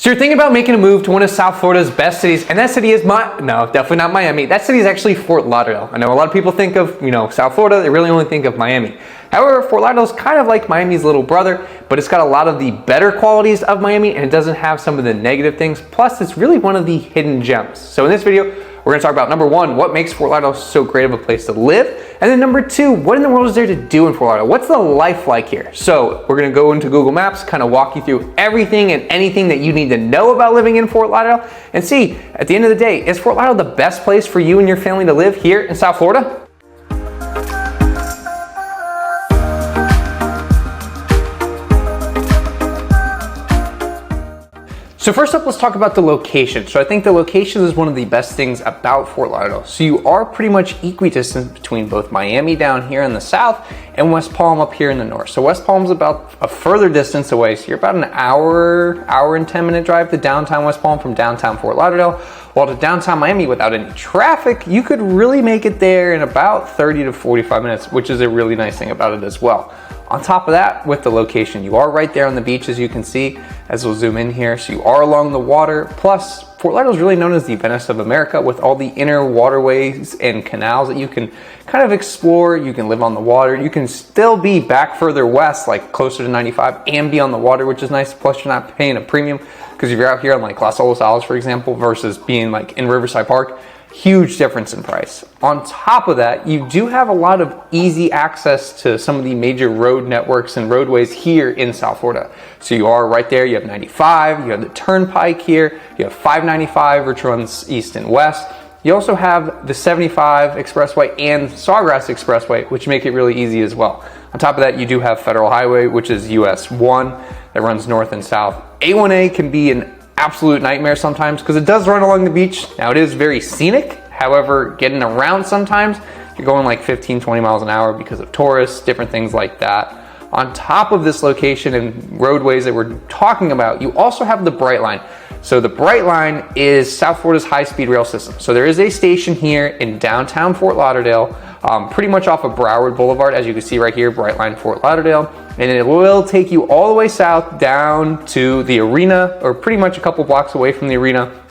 So you're thinking about making a move to one of South Florida's best cities, and that city is no, definitely not Miami. That city is actually Fort Lauderdale. I know a lot of people think of, South Florida, they really only think of Miami. However, Fort Lauderdale is kind of like Miami's little brother, but it's got a lot of the better qualities of Miami, and it doesn't have some of the negative things. Plus, it's really one of the hidden gems. So in this video, we're going to talk about number one, what makes Fort Lauderdale so great of a place to live? And then number two, what in the world is there to do in Fort Lauderdale? What's the life like here? So we're going to go into Google Maps, kind of walk you through everything and anything that you need to know about living in Fort Lauderdale and see, at the end of the day, is Fort Lauderdale the best place for you and your family to live here in South Florida? So first up, let's talk about the location. So I think the location is one of the best things about Fort Lauderdale. So you are pretty much equidistant between both Miami down here in the south and West Palm up here in the north. So West Palm's about a further distance away. So you're about an hour and 10-minute drive to downtown West Palm from downtown Fort Lauderdale. While to downtown Miami without any traffic, you could really make it there in about 30 to 45 minutes, which is a really nice thing about it as well. On top of that, with the location, you are right there on the beach, as you can see, as we'll zoom in here. So you are along the water. Plus, Fort Lauderdale is really known as the Venice of America with all the inner waterways and canals that you can kind of explore. You can live on the water. You can still be back further west, like closer to 95, and be on the water, which is nice. Plus, you're not paying a premium because if you're out here on like Las Olas, for example, versus being like in Riverside Park, huge difference in price. On top of that, you do have a lot of easy access to some of the major road networks and roadways here in South Florida. So you are right there, you have 95, you have the Turnpike here, you have 595, which runs east and west. You also have the 75 Expressway and Sawgrass Expressway, which make it really easy as well. On top of that, you do have Federal Highway, which is US 1 that runs north and south. A1A can be an absolute nightmare sometimes because it does run along the beach. Now it is very scenic. However, getting around sometimes, you're going like 15, 20 miles an hour because of tourists, different things like that. On top of this location and roadways that we're talking about, you also have the Bright Line. So the Bright Line is South Florida's high-speed rail system. So there is a station here in downtown Fort Lauderdale, pretty much off of Broward Boulevard, as you can see right here, Bright Line Fort Lauderdale. And it will take you all the way south down to the arena, or pretty much a couple blocks away from the arena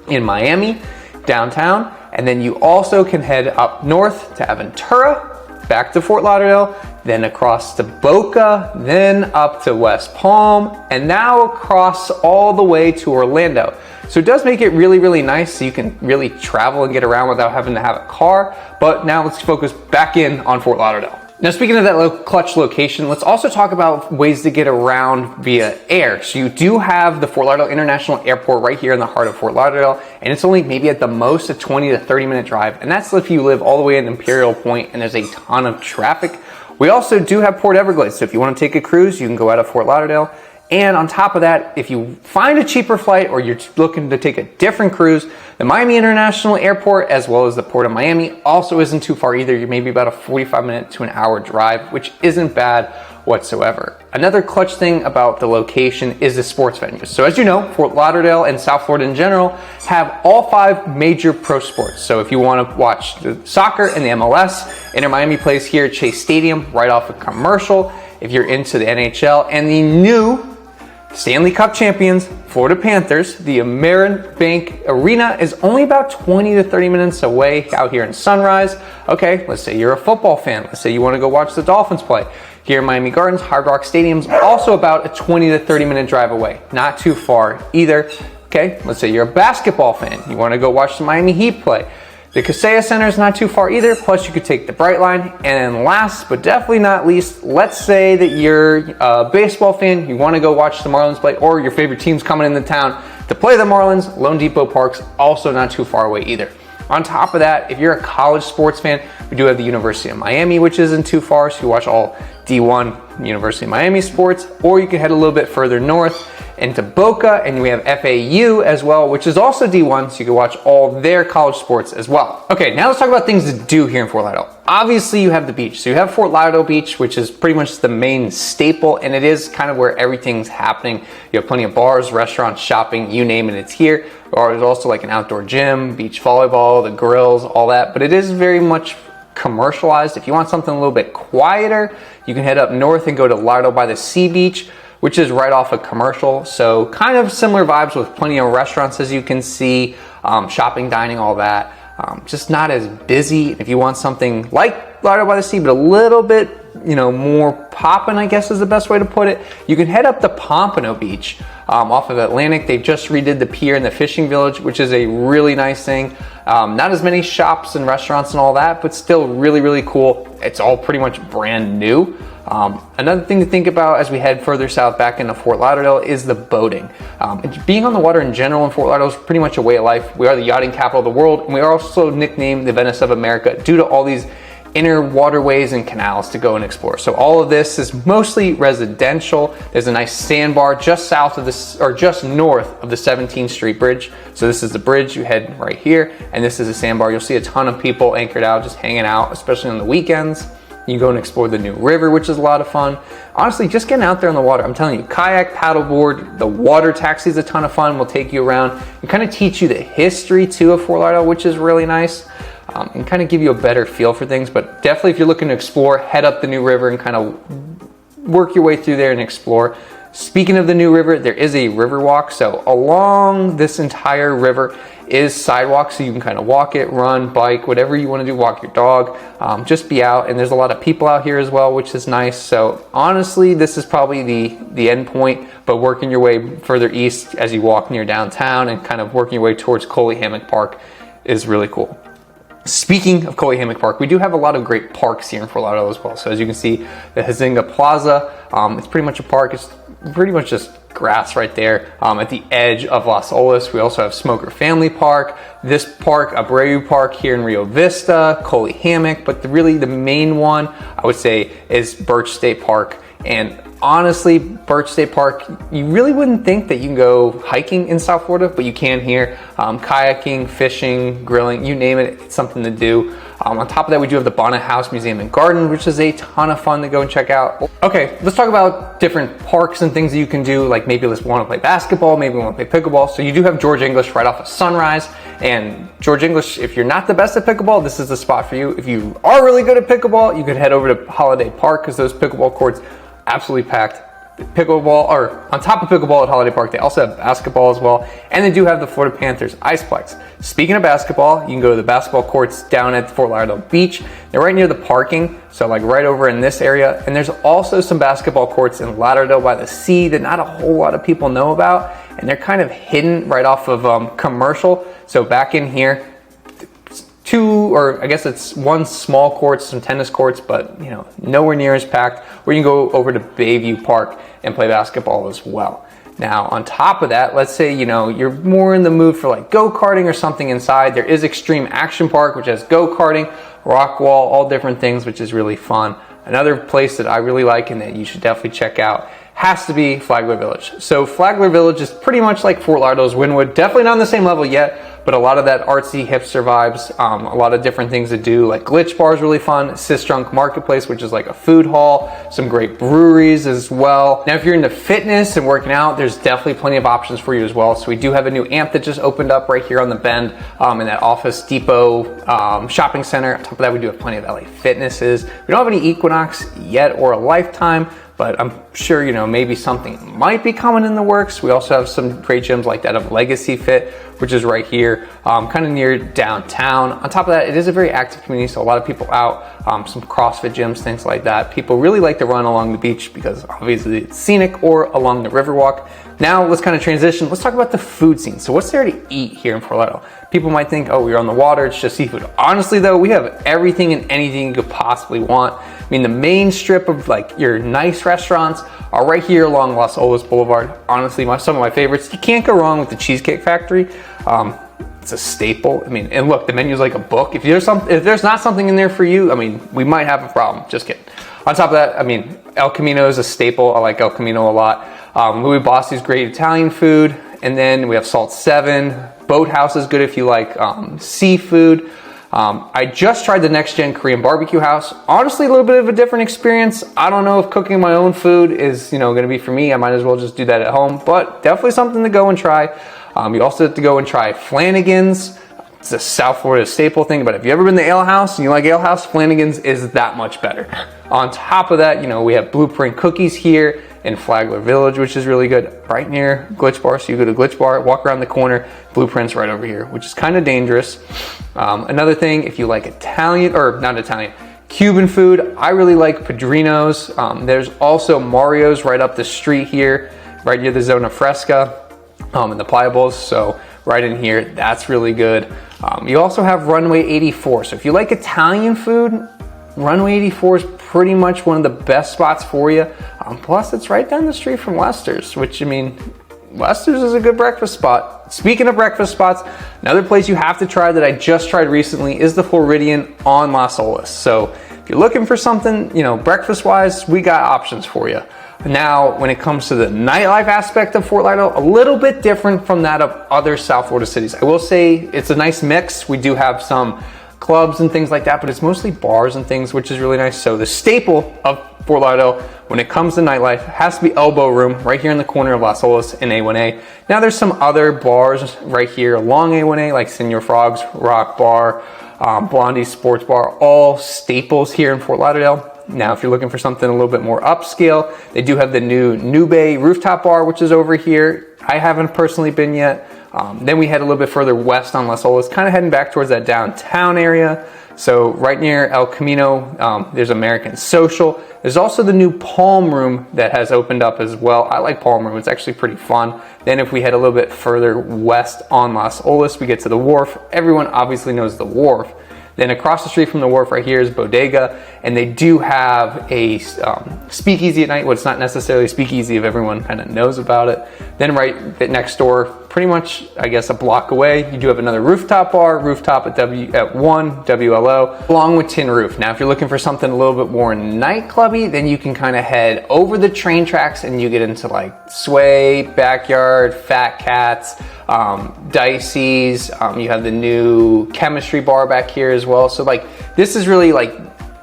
in Miami, downtown. And then you also can head up north to Aventura, back to Fort Lauderdale, then across to Boca, then up to West Palm, and now across all the way to Orlando. So it does make it really, really nice so you can really travel and get around without having to have a car. But now let's focus back in on Fort Lauderdale. Now, speaking of that clutch location, let's also talk about ways to get around via air. So you do have the Fort Lauderdale International Airport right here in the heart of Fort Lauderdale, and it's only maybe at the most a 20 to 30 minute drive. And that's if you live all the way in Imperial Point and there's a ton of traffic. We also do have Port Everglades. So if you want to take a cruise, you can go out of Fort Lauderdale. And on top of that, if you find a cheaper flight or you're looking to take a different cruise, the Miami International Airport, as well as the Port of Miami, also isn't too far either. You're maybe about a 45-minute to an hour drive, which isn't bad whatsoever. Another clutch thing about the location is the sports venues. So as you know, Fort Lauderdale and South Florida in general have all 5 major pro sports. So if you want to watch the soccer and the MLS, Inter Miami plays here at Chase Stadium right off a commercial. If you're into the NHL and the new Stanley Cup champions, Florida Panthers, the AmeriBank Arena is only about 20 to 30 minutes away out here in Sunrise. Okay, let's say you're a football fan. Let's say you want to go watch the Dolphins play. Here in Miami Gardens, Hard Rock Stadium's also about a 20 to 30 minute drive away. Not too far either. Okay, let's say you're a basketball fan. You want to go watch the Miami Heat play. The Kaseya Center is not too far either, plus you could take the Bright Line. And then last, but definitely not least, let's say that you're a baseball fan, you want to go watch the Marlins play, or your favorite team's coming into town to play the Marlins. Lone Depot Park's also not too far away either. On top of that, if you're a college sports fan, we do have the University of Miami, which isn't too far, so you watch all D1 University of Miami sports, or you can head a little bit further north into Boca, and we have FAU as well, which is also D1, so you can watch all their college sports as well. Okay, now let's talk about things to do here in Fort Lauderdale. Obviously, you have the beach. So you have Fort Lauderdale Beach, which is pretty much the main staple, and it is kind of where everything's happening. You have plenty of bars, restaurants, shopping, you name it, it's here. Or there's also like an outdoor gym, beach volleyball, the grills, all that, but it is very much commercialized. If you want something a little bit quieter, you can head up north and go to Lauderdale by the Sea Beach, which is right off a commercial. So kind of similar vibes with plenty of restaurants, as you can see, shopping, dining, all that. Just not as busy. If you want something like Lauderdale by the Sea, but a little bit, more poppin', I guess is the best way to put it, you can head up to Pompano Beach off of Atlantic. They've just redid the pier and the fishing village, which is a really nice thing. Not as many shops and restaurants and all that, but still really, really cool. It's all pretty much brand new. Another thing to think about as we head further south back into Fort Lauderdale is the boating. Being on the water in general in Fort Lauderdale is pretty much a way of life. We are the yachting capital of the world, and we are also nicknamed the Venice of America due to all these inner waterways and canals to go and explore. So all of this is mostly residential. There's a nice sandbar just south of this, or just north of the 17th Street Bridge. So this is the bridge, you head right here, and this is a sandbar. You'll see a ton of people anchored out, just hanging out, especially on the weekends. You can go and explore the new river, which is a lot of fun. Honestly, just getting out there on the water, I'm telling you, kayak, paddleboard, the water taxi is a ton of fun. We'll take you around and kind of teach you the history too of Fort Lauderdale, which is really nice. And kind of give you a better feel for things. But definitely if you're looking to explore, head up the new river and kind of work your way through there and explore. Speaking of the new river, there is a river walk. So along this entire river is sidewalk, so you can kind of walk it, run, bike, whatever you want to do, walk your dog, just be out. And there's a lot of people out here as well, which is nice. So honestly, this is probably the end point, but working your way further east as you walk near downtown and kind of working your way towards Coley Hammock Park is really cool. Speaking of Coley Hammock Park, we do have a lot of great parks here in Fort Lauderdale as well. So as you can see, the Huizenga Plaza, it's pretty much a park. It's pretty much just grass right there at the edge of Las Olas. We also have Smoker Family Park, this park, Abreu Park here in Rio Vista, Coley Hammock, but really the main one I would say is Birch State Park. And honestly, Birch State Park, you really wouldn't think that you can go hiking in South Florida, but you can here. Kayaking, fishing, grilling, you name it, it's something to do. On top of that, we do have the Bonnet House Museum and Garden, which is a ton of fun to go and check out. Okay, let's talk about different parks and things that you can do, like maybe let's want to play basketball, maybe we want to play pickleball. So you do have George English right off of Sunrise. And George English, if you're not the best at pickleball, this is the spot for you. If you are really good at pickleball, you could head over to Holiday Park because those pickleball courts absolutely packed. Pickleball, or on top of pickleball at Holiday Park, they also have basketball as well, and they do have the Florida Panthers Iceplex. Speaking of basketball, you can go to the basketball courts down at Fort Lauderdale Beach. They're right near the parking, so like right over in this area. And there's also some basketball courts in Lauderdale by the Sea that not a whole lot of people know about, and they're kind of hidden right off of Commercial. So back in here, two, or I guess it's one small court, some tennis courts, but nowhere near as packed. Or you can go over to Bayview Park and play basketball as well. Now, on top of that, let's say you're more in the mood for like go-karting or something inside. There is Extreme Action Park, which has go-karting, rock wall, all different things, which is really fun. Another place that I really like and that you should definitely check out has to be Flagler Village. So Flagler Village is pretty much like Fort Lauderdale's Wynwood. Definitely not on the same level yet, but a lot of that artsy hipster vibes, a lot of different things to do, like Glitch Bar is really fun, Sistrunk Marketplace, which is like a food hall, some great breweries as well. Now, if you're into fitness and working out, there's definitely plenty of options for you as well. So we do have a new amp that just opened up right here on the bend in that Office Depot shopping center. On top of that, we do have plenty of LA Fitnesses. We don't have any Equinox yet or a Lifetime, but I'm sure, maybe something might be coming in the works. We also have some great gyms like that of Legacy Fit, which is right here, kind of near downtown. On top of that, it is a very active community, so a lot of people out, some CrossFit gyms, things like that. People really like to run along the beach because obviously it's scenic, or along the Riverwalk. Now let's kind of transition. Let's talk about the food scene. So what's there to eat here in Fort Lauderdale? People might think, oh, we're on the water, it's just seafood. Honestly though, we have everything and anything you could possibly want. I mean, the main strip of like your nice restaurants are right here along Las Olas Boulevard. Honestly, some of my favorites. You can't go wrong with the Cheesecake Factory. It's a staple. I mean, and look, the menu's like a book. If there's not something in there for you, I mean, we might have a problem. Just kidding. On top of that, I mean, El Camino is a staple. I like El Camino a lot. Louis Bossi's great Italian food. And then we have Salt 7. Boathouse is good if you like seafood. I just tried the Next Gen Korean Barbecue House. Honestly, a little bit of a different experience. I don't know if cooking my own food is, going to be for me. I might as well just do that at home, but definitely something to go and try. You also have to go and try Flanagan's. It's a South Florida staple thing, but if you've ever been to Ale House and you like Ale House, Flanagan's is that much better. On top of that, we have Blueprint Cookies here in Flagler Village, which is really good, right near Glitch Bar. So you go to Glitch Bar, walk around the corner, Blueprint's right over here, which is kind of dangerous. Another thing, if you like Italian, or not Italian, Cuban food, I really like Padrino's. There's also Mario's right up the street here, right near the Zona Fresca and the Pliables. So right in here, that's really good. You also have Runway 84. So if you like Italian food, Runway 84 is pretty much one of the best spots for you. Plus, it's right down the street from Lester's, which, I mean, Lester's is a good breakfast spot. Speaking of breakfast spots, another place you have to try that I just tried recently is the Floridian on Las Olas. So if you're looking for something, you know, breakfast-wise, we got options for you. Now, when it comes to the nightlife aspect of Fort Lauderdale, a little bit different from that of other South Florida cities. I will say it's a nice mix. We do have some clubs and things like that, but it's mostly bars and things, which is really nice. So the staple of Fort Lauderdale when it comes to nightlife has to be Elbow Room right here in the corner of Las Olas and A1A. Now there's some other bars right here along A1A like Senor Frog's Rock Bar, Blondie's Sports Bar, all staples here in Fort Lauderdale. Now, if you're looking for something a little bit more upscale, they do have the new Nube Rooftop Bar, which is over here. I haven't personally been yet. Then we head a little bit further west on Las Olas, kind of heading back towards that downtown area. So right near El Camino, there's American Social. There's also the new Palm Room that has opened up as well. I like Palm Room, it's actually pretty fun. Then if we head a little bit further west on Las Olas, we get to the Wharf. Everyone obviously knows the Wharf. Then across the street from the Wharf right here is Bodega, and they do have a speakeasy at night. Well, it's not necessarily a speakeasy if everyone kind of knows about it. Then right next door, pretty much, I guess, a block away, you do have another rooftop bar, rooftop at 1 WLO, along with Tin Roof. Now, if you're looking for something a little bit more nightclubby, then you can kind of head over the train tracks and you get into like Sway, Backyard, Fat Cats, Dicey's. You have the new Chemistry Bar back here as well. So like, this is really like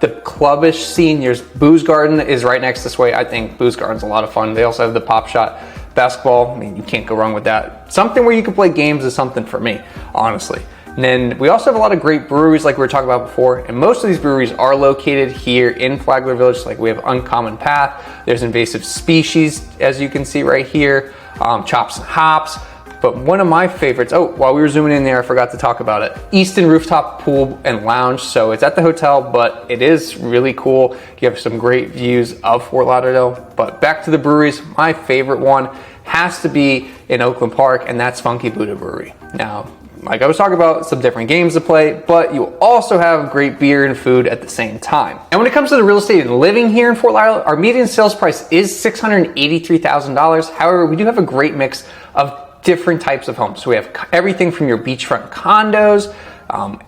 the clubbish scene. There's Booze Garden is right next this way. I think Booze Garden's a lot of fun. They also have the Pop Shot basketball. I mean, you can't go wrong with that. Something where you can play games is something for me, honestly. And then we also have a lot of great breweries like we were talking about before, and most of these breweries are located here in Flagler Village. Like we have Uncommon Path, there's Invasive Species, as you can see right here, Chops and Hops. But one of my favorites, oh, while we were zooming in there, I forgot to talk about it. Easton Rooftop Pool and Lounge. So it's at the hotel, but it is really cool. You have some great views of Fort Lauderdale. But back to the breweries, my favorite one has to be in Oakland Park, and that's Funky Buddha Brewery. Now, like I was talking about, some different games to play, but you also have great beer and food at the same time. And when it comes to the real estate and living here in Fort Lauderdale, our median sales price is $683,000. However, we do have a great mix of different types of homes. So we have everything from your beachfront condos,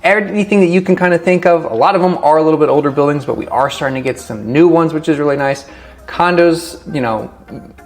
anything that you can kind of think of. A lot of them are a little bit older buildings, but we are starting to get some new ones, which is really nice. Condos, you know,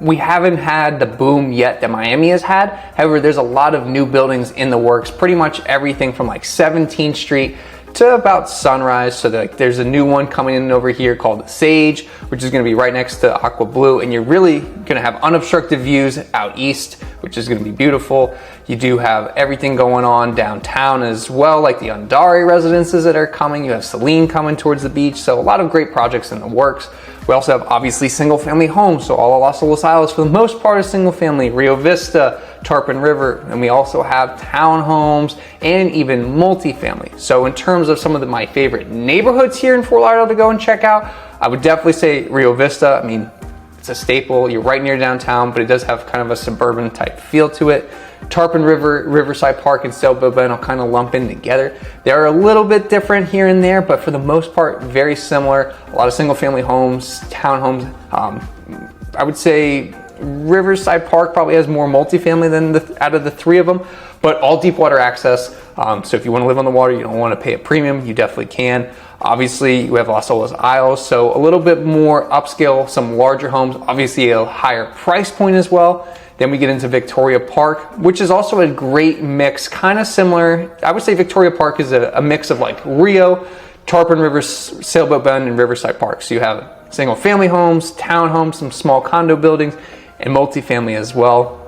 we haven't had the boom yet that Miami has had. However, there's a lot of new buildings in the works, pretty much everything from like 17th Street to about Sunrise. So there's a new one coming in over here called Sage, which is going to be right next to Aqua Blue, and you're really going to have unobstructed views out east, which is going to be beautiful. You do have everything going on downtown as well, like the Undari residences that are coming. You have Celine coming towards the beach, so a lot of great projects in the works. We also have obviously single family homes, so all of Las Olas Isles for the most part is single family. Rio Vista, Tarpon River, and we also have townhomes and even multifamily. So in terms of some of my favorite neighborhoods here in Fort Lauderdale to go and check out, I would definitely say Rio Vista. I mean, it's a staple. You're right near downtown, but it does have kind of a suburban type feel to it. Tarpon River, Riverside Park, and Sailboat Bend will kind of lump in together. They are a little bit different here and there, but for the most part, very similar. A lot of single family homes, townhomes. I would say Riverside Park probably has more multifamily than out of the three of them, but all deep water access. So if you want to live on the water, you don't want to pay a premium, you definitely can. Obviously, you have Las Olas Isles, so a little bit more upscale, some larger homes, obviously a higher price point as well. Then we get into Victoria Park, which is also a great mix, kind of similar. I would say Victoria Park is a mix of like Rio, Tarpon River, Sailboat Bend, and Riverside Park. So you have single family homes, townhomes, some small condo buildings, and multifamily as well.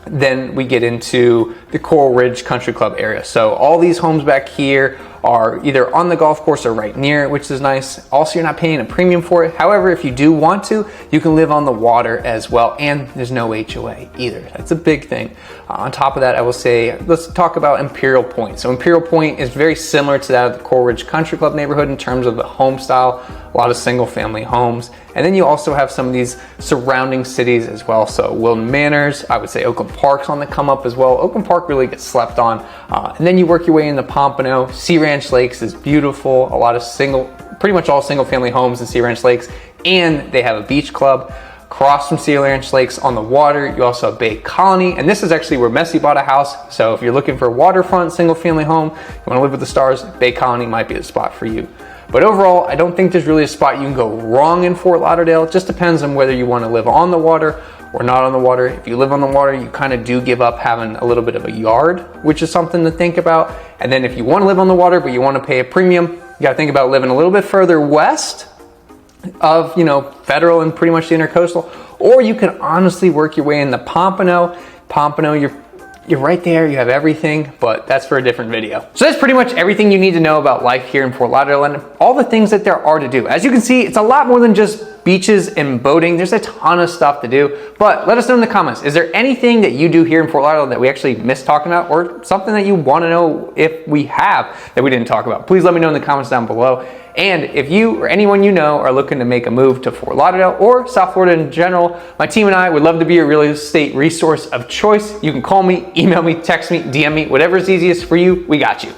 Then we get into the Coral Ridge Country Club area. So all these homes back here are either on the golf course or right near it, which is nice. Also, you're not paying a premium for it. However, if you do want to, you can live on the water as well, and there's no HOA either. That's a big thing. On top of that, I will say, let's talk about Imperial Point. So Imperial Point is very similar to that of the Coral Ridge Country Club neighborhood in terms of the home style, a lot of single family homes. And then you also have some of these surrounding cities as well. So Wilton Manors, I would say Oakland Park's on the come up as well. Oakland Park really gets slept on. And then you work your way into Pompano. Sea Ranch Lakes is beautiful. A lot of pretty much all single family homes in Sea Ranch Lakes. And they have a beach club. Across from Sea Ranch Lakes on the water, you also have Bay Colony, and this is actually where Messi bought a house. So if you're looking for a waterfront single family home, you want to live with the stars, Bay Colony might be the spot for you. But overall, I don't think there's really a spot you can go wrong in Fort Lauderdale. It just depends on whether you want to live on the water or not on the water. If you live on the water, you kind of do give up having a little bit of a yard, which is something to think about. And then if you want to live on the water, but you want to pay a premium, you got to think about living a little bit further west of, Federal and pretty much the intercoastal, or you can honestly work your way into Pompano. Pompano, you're right there, you have everything, but that's for a different video. So that's pretty much everything you need to know about life here in Fort Lauderdale and all the things that there are to do. As you can see, it's a lot more than just beaches and boating. There's a ton of stuff to do, but let us know in the comments, is there anything that you do here in Fort Lauderdale that we actually missed talking about, or something that you want to know if we have that we didn't talk about? Please let me know in the comments down below. And if you or anyone you know are looking to make a move to Fort Lauderdale or South Florida in general, my team and I would love to be your real estate resource of choice. You can call me, email me, text me, DM me, whatever is easiest for you, we got you.